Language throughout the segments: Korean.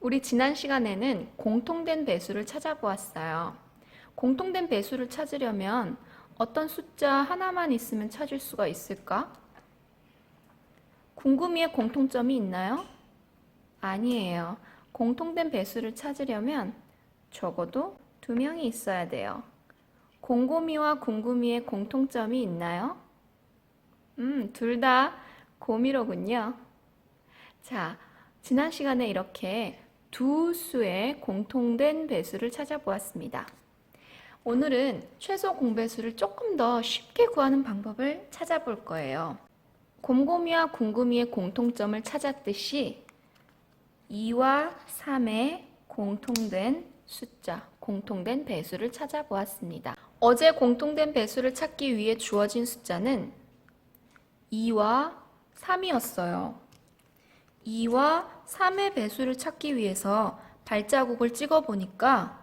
우리 지난 시간에는 공통된 배수를 찾아보았어요. 공통된 배수를 찾으려면 어떤 숫자 하나만 있으면 찾을 수가 있을까? 궁금이의 공통점이 있나요? 아니에요. 공통된 배수를 찾으려면 적어도 2명이 있어야 돼요. 곰곰이와 궁금이의 공통점이 있나요? 둘 다 곰이로군요. 자, 지난 시간에 이렇게 두 수의 공통된 배수를 찾아보았습니다. 오늘은 최소 공배수를 조금 더 쉽게 구하는 방법을 찾아볼 거예요. 곰곰이와 궁금이의 공통점을 찾았듯이 2와 3의 공통된 숫자, 공통된 배수를 찾아보았습니다. 어제 공통된 배수를 찾기 위해 주어진 숫자는 2와 3이었어요. 2와 3의 배수를 찾기 위해서 발자국을 찍어 보니까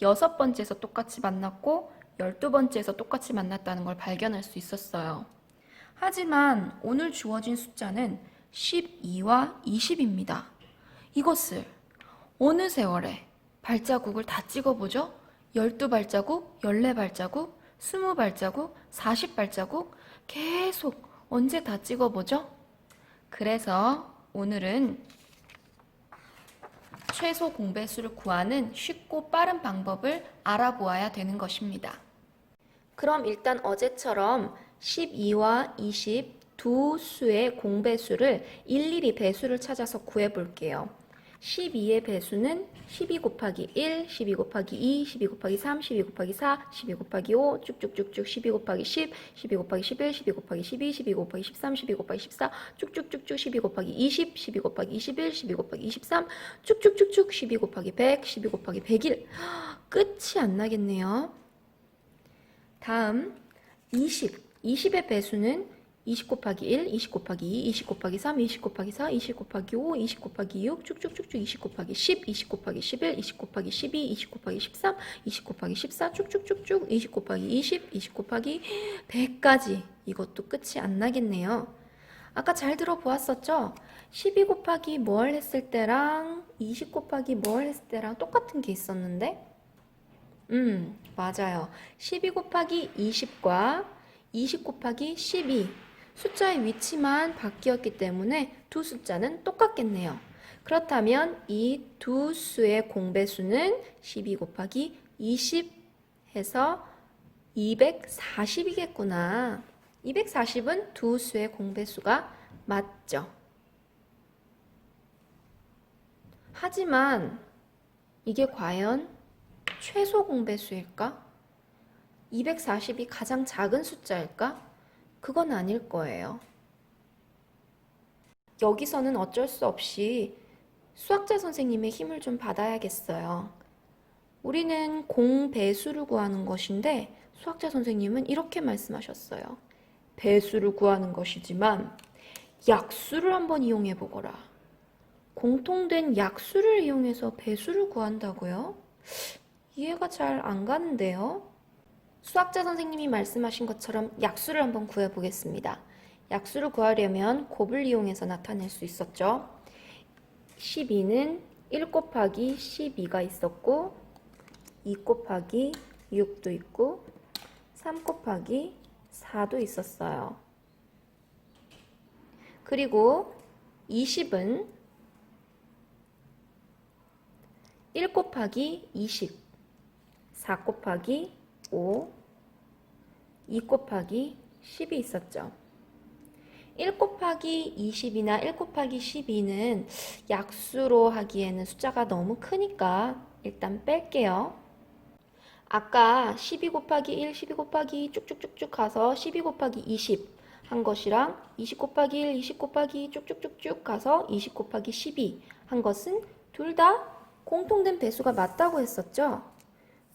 6번째에서 똑같이 만났고 12번째에서 똑같이 만났다는 걸 발견할 수 있었어요. 하지만 오늘 주어진 숫자는 12와 20입니다. 이것을 어느 세월에 발자국을 다 찍어보죠? 12발자국, 14발자국, 20발자국, 40발자국 계속 언제 다 찍어보죠? 그래서 오늘은 최소 공배수를 구하는 쉽고 빠른 방법을 알아보아야 되는 것입니다. 그럼 일단 어제처럼 12와 20 두 수의 공배수를 일일이 배수를 찾아서 구해볼게요. 12의 배수는 12 곱하기 1, 12 곱하기 2, 12 곱하기 3, 12 곱하기 4, 12 곱하기 5, 쭉쭉쭉쭉 12 곱하기 10, 12 곱하기 11, 12 곱하기 12, 12 곱하기 13, 12 곱하기 14, 쭉쭉쭉쭉 12 곱하기 20, 12 곱하기 21, 12 곱하기 23, 쭉쭉쭉쭉 12 곱하기 100, 12 곱하기 101. 끝이 안 나겠네요. 다음 20의 배수는 20 곱하기 1, 20 곱하기 2, 20 곱하기 3, 20 곱하기 4, 20 곱하기 5, 20 곱하기 6, 쭉쭉쭉쭉 20 곱하기 10, 20 곱하기 11, 20 곱하기 12, 20 곱하기 13, 20 곱하기 14, 쭉쭉쭉쭉 20 곱하기 20, 20 곱하기 100까지. 이것도 끝이 안 나겠네요. 아까 잘 들어보았었죠? 12 곱하기 뭘 했을 때랑 20 곱하기 뭘 했을 때랑 똑같은 게 있었는데 맞아요. 12 곱하기 20과 20 곱하기 12 숫자의 위치만 바뀌었기 때문에 두 숫자는 똑같겠네요. 그렇다면 이 두 수의 공배수는 12 곱하기 20 해서 240이겠구나. 240은 두 수의 공배수가 맞죠. 하지만 이게 과연 최소 공배수일까? 240이 가장 작은 숫자일까? 그건 아닐 거예요. 여기서는 어쩔 수 없이 수학자 선생님의 힘을 좀 받아야겠어요. 우리는 공배수를 구하는 것인데 수학자 선생님은 이렇게 말씀하셨어요. 배수를 구하는 것이지만 약수를 한번 이용해 보거라. 공통된 약수를 이용해서 배수를 구한다고요? 이해가 잘 안 가는데요? 수학자 선생님이 말씀하신 것처럼 약수를 한번 구해보겠습니다. 약수를 구하려면 곱을 이용해서 나타낼 수 있었죠. 12는 1 곱하기 12가 있었고 2 곱하기 6도 있고 3 곱하기 4도 있었어요. 그리고 20은 1 곱하기 20, 4 곱하기 5, 2 곱하기 10이 있었죠. 1 곱하기 20이나 1 곱하기 12는 약수로 하기에는 숫자가 너무 크니까 일단 뺄게요. 아까 12 곱하기 1, 12 곱하기 2 쭉쭉쭉쭉 가서 12 곱하기 20 한 것이랑 20 곱하기 1, 20 곱하기 2 쭉쭉쭉쭉 가서 20 곱하기 12 한 것은 둘 다 공통된 배수가 맞다고 했었죠.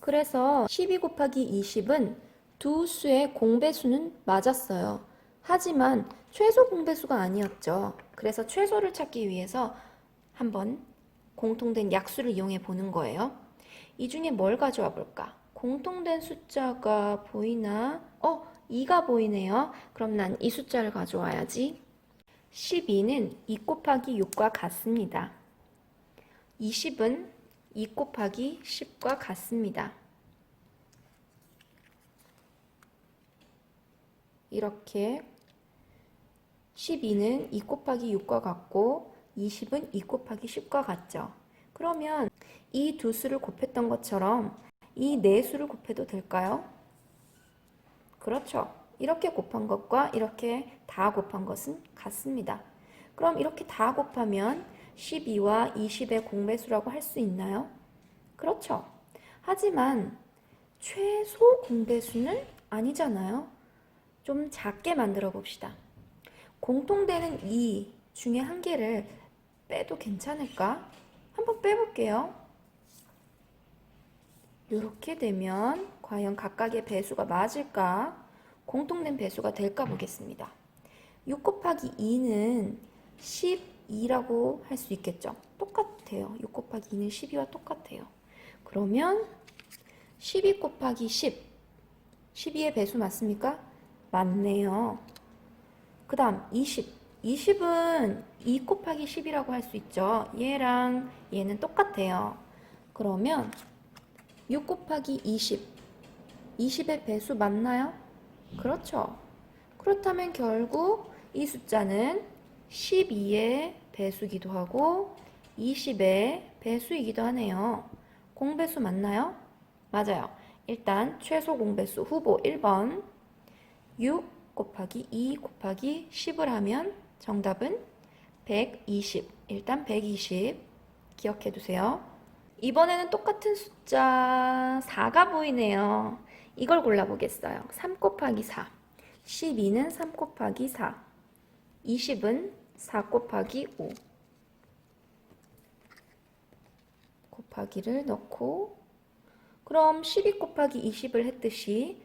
그래서 12 곱하기 20은 두 수의 공배수는 맞았어요. 하지만 최소 공배수가 아니었죠. 그래서 최소를 찾기 위해서 한번 공통된 약수를 이용해 보는 거예요. 이 중에 뭘 가져와 볼까? 공통된 숫자가 보이나? 2가 보이네요. 그럼 난 이 숫자를 가져와야지. 12는 2 곱하기 6과 같습니다. 20은 2 곱하기 10과 같습니다. 이렇게 12는 2 곱하기 6과 같고 20은 2 곱하기 10과 같죠. 그러면 이 두 수를 곱했던 것처럼 이 네 수를 곱해도 될까요? 그렇죠. 이렇게 곱한 것과 이렇게 다 곱한 것은 같습니다. 그럼 이렇게 다 곱하면 12와 20의 공배수라고 할 수 있나요? 그렇죠. 하지만 최소 공배수는 아니잖아요. 좀 작게 만들어 봅시다. 공통되는 2 중에 한 개를 빼도 괜찮을까? 한번 빼볼게요. 이렇게 되면 과연 각각의 배수가 맞을까? 공통된 배수가 될까 보겠습니다. 6 곱하기 2는 12라고 할 수 있겠죠? 똑같아요. 6 곱하기 2는 12와 똑같아요. 그러면 12 곱하기 10, 12의 배수 맞습니까? 맞네요. 그 다음 20, 20은 2 곱하기 10이라고 할 수 있죠. 얘랑 얘는 똑같아요. 그러면 6 곱하기 20, 20의 배수 맞나요? 그렇죠. 그렇다면 결국 이 숫자는 12의 배수이기도 하고 20의 배수이기도 하네요. 공배수 맞나요? 맞아요. 일단 최소 공배수 후보 1번 6 곱하기 2 곱하기 10을 하면 정답은 120. 일단 120 기억해 두세요. 이번에는 똑같은 숫자 4가 보이네요. 이걸 골라보겠어요. 3 곱하기 4. 12는 3 곱하기 4. 20은 4 곱하기 5. 곱하기를 넣고 그럼 12 곱하기 20을 했듯이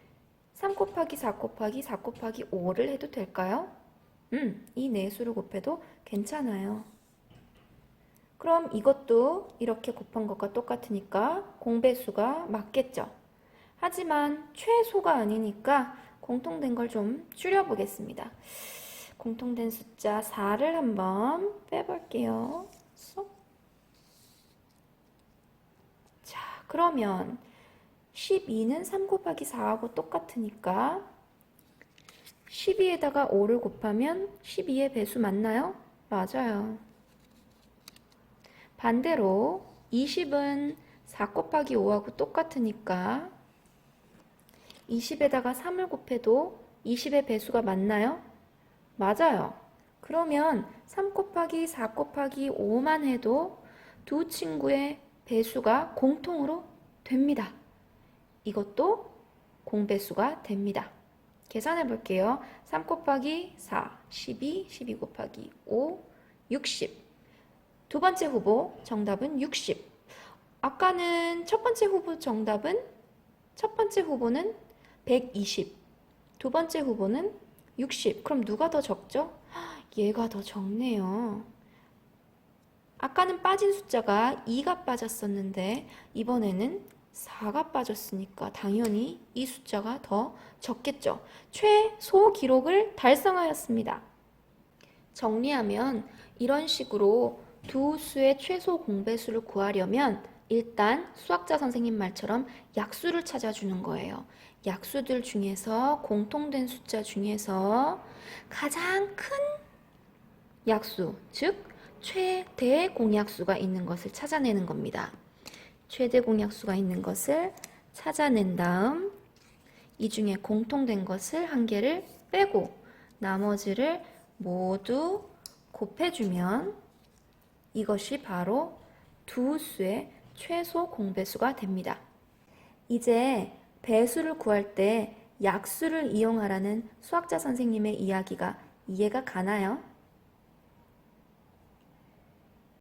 3 곱하기 4 곱하기 4 곱하기 5를 해도 될까요? 이 네 수를 곱해도 괜찮아요. 그럼 이것도 이렇게 곱한 것과 똑같으니까 공배수가 맞겠죠. 하지만 최소가 아니니까 공통된 걸 좀 줄여보겠습니다. 공통된 숫자 4를 한번 빼볼게요. 자, 그러면 12는 3 곱하기 4하고 똑같으니까 12에다가 5를 곱하면 12의 배수 맞나요? 맞아요. 반대로 20은 4 곱하기 5하고 똑같으니까 20에다가 3을 곱해도 20의 배수가 맞나요? 맞아요. 그러면 3 곱하기 4 곱하기 5만 해도 두 친구의 배수가 공통으로 됩니다. 이것도 공배수가 됩니다. 계산해 볼게요. 3 곱하기 4, 12, 12 곱하기 5, 60. 두 번째 후보 정답은 60. 아까는 첫 번째 후보는 120. 두 번째 후보는 60. 그럼 누가 더 적죠? 얘가 더 적네요. 아까는 빠진 숫자가 2가 빠졌었는데 이번에는 4가 빠졌으니까 당연히 이 숫자가 더 적겠죠. 최소 기록을 달성하였습니다. 정리하면 이런 식으로 두 수의 최소 공배수를 구하려면 일단 수학자 선생님 말처럼 약수를 찾아주는 거예요. 약수들 중에서 공통된 숫자 중에서 가장 큰 약수, 즉 최대 공약수가 있는 것을 찾아내는 겁니다. 최대 공약수가 있는 것을 찾아낸 다음 이 중에 공통된 것을 한 개를 빼고 나머지를 모두 곱해주면 이것이 바로 두 수의 최소 공배수가 됩니다. 이제 배수를 구할 때 약수를 이용하라는 수학자 선생님의 이야기가 이해가 가나요?